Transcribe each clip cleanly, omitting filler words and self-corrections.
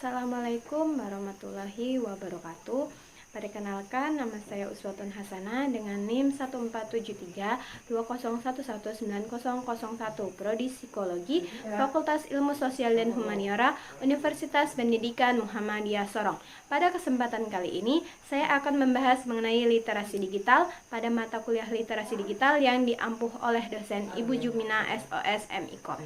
Assalamualaikum warahmatullahi wabarakatuh. Perkenalkan, nama saya Uswatun Hasanah dengan NIM 147320119001, Prodi Psikologi, Fakultas Ilmu Sosial dan Humaniora, Universitas Pendidikan Muhammadiyah Sorong. Pada kesempatan kali ini, saya akan membahas mengenai literasi digital pada mata kuliah literasi digital yang diampuh oleh dosen Ibu Jumina SOS MIKOM.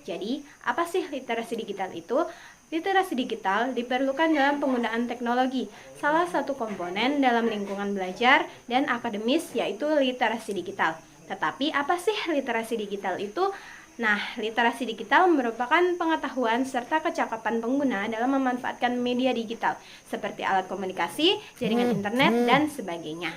Jadi, apa sih literasi digital itu? Literasi digital diperlukan dalam penggunaan teknologi. Salah satu komponen dalam lingkungan belajar dan akademis yaitu literasi digital. Tetapi apa sih literasi digital itu? Nah, literasi digital merupakan pengetahuan serta kecakapan pengguna dalam memanfaatkan media digital seperti alat komunikasi, jaringan internet, dan sebagainya.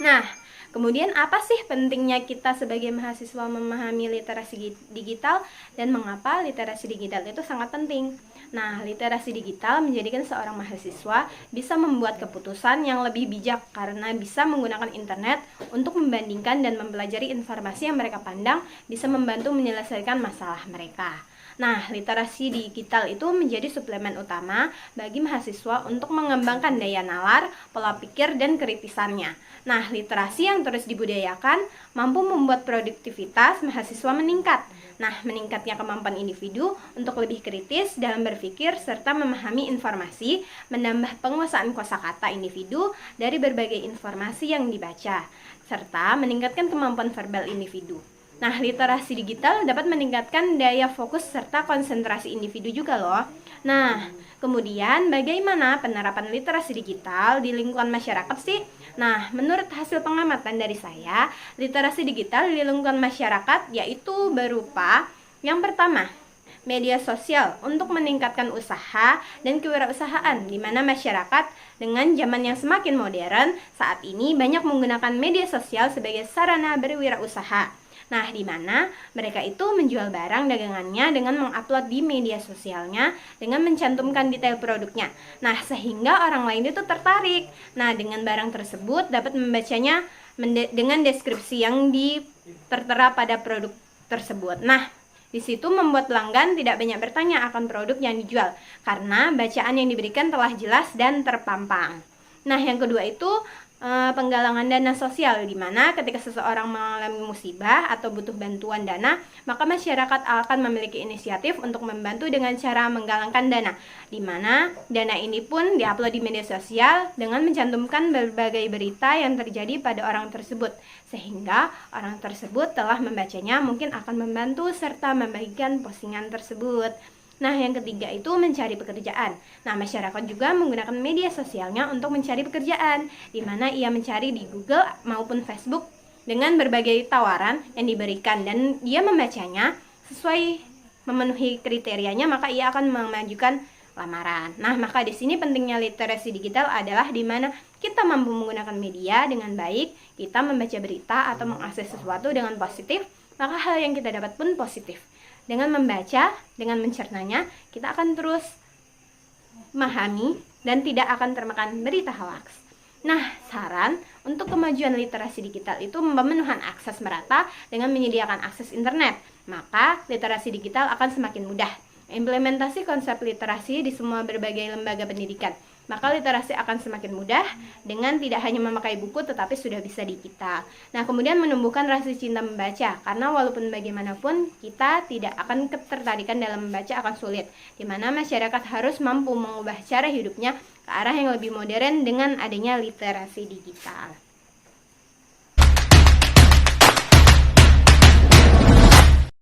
Nah, kemudian apa sih pentingnya kita sebagai mahasiswa memahami literasi digital dan mengapa literasi digital itu sangat penting? Nah, literasi digital menjadikan seorang mahasiswa bisa membuat keputusan yang lebih bijak karena bisa menggunakan internet untuk membandingkan dan mempelajari informasi yang mereka pandang bisa membantu menyelesaikan masalah mereka. Nah, literasi digital itu menjadi suplemen utama bagi mahasiswa untuk mengembangkan daya nalar, pola pikir, dan kritisannya. Nah, literasi yang terus dibudayakan mampu membuat produktivitas mahasiswa meningkat. Nah, meningkatnya kemampuan individu untuk lebih kritis dalam berpikir serta memahami informasi, menambah penguasaan kosakata individu dari berbagai informasi yang dibaca, serta meningkatkan kemampuan verbal individu. Nah, literasi digital dapat meningkatkan daya fokus serta konsentrasi individu juga loh. Nah, kemudian bagaimana penerapan literasi digital di lingkungan masyarakat sih? Nah, menurut hasil pengamatan dari saya, literasi digital di lingkungan masyarakat yaitu berupa yang pertama, media sosial untuk meningkatkan usaha dan kewirausahaan, di mana masyarakat dengan zaman yang semakin modern saat ini banyak menggunakan media sosial sebagai sarana berwirausaha. Nah, di mana mereka itu menjual barang dagangannya dengan mengupload di media sosialnya dengan mencantumkan detail produknya. Nah, sehingga orang lain itu tertarik. Nah, dengan barang tersebut dapat membacanya dengan deskripsi yang tertera pada produk tersebut. Nah, di situ membuat pelanggan tidak banyak bertanya akan produk yang dijual karena bacaan yang diberikan telah jelas dan terpampang. Nah, yang kedua itu penggalangan dana sosial, di mana ketika seseorang mengalami musibah atau butuh bantuan dana, maka masyarakat akan memiliki inisiatif untuk membantu dengan cara menggalangkan dana, di mana dana ini pun diupload di media sosial dengan mencantumkan berbagai berita yang terjadi pada orang tersebut, sehingga orang tersebut telah membacanya mungkin akan membantu serta membagikan postingan tersebut. Nah, yang ketiga itu mencari pekerjaan. Nah, masyarakat juga menggunakan media sosialnya untuk mencari pekerjaan, di mana ia mencari di Google maupun Facebook dengan berbagai tawaran yang diberikan dan dia membacanya sesuai memenuhi kriterianya, maka ia akan mengajukan lamaran. Nah, maka di sini pentingnya literasi digital adalah di mana kita mampu menggunakan media dengan baik, kita membaca berita atau mengakses sesuatu dengan positif, maka hal yang kita dapat pun positif. Dengan membaca, dengan mencernanya, kita akan terus memahami dan tidak akan termakan berita hoaks. Nah, saran untuk kemajuan literasi digital itu pemenuhan akses merata dengan menyediakan akses internet. Maka, literasi digital akan semakin mudah. Implementasi konsep literasi di semua berbagai lembaga pendidikan. Maka literasi akan semakin mudah dengan tidak hanya memakai buku tetapi sudah bisa digital. Nah, kemudian menumbuhkan rasa cinta membaca, karena walaupun bagaimanapun kita tidak akan ketertarikan dalam membaca akan sulit, di mana masyarakat harus mampu mengubah cara hidupnya ke arah yang lebih modern dengan adanya literasi digital.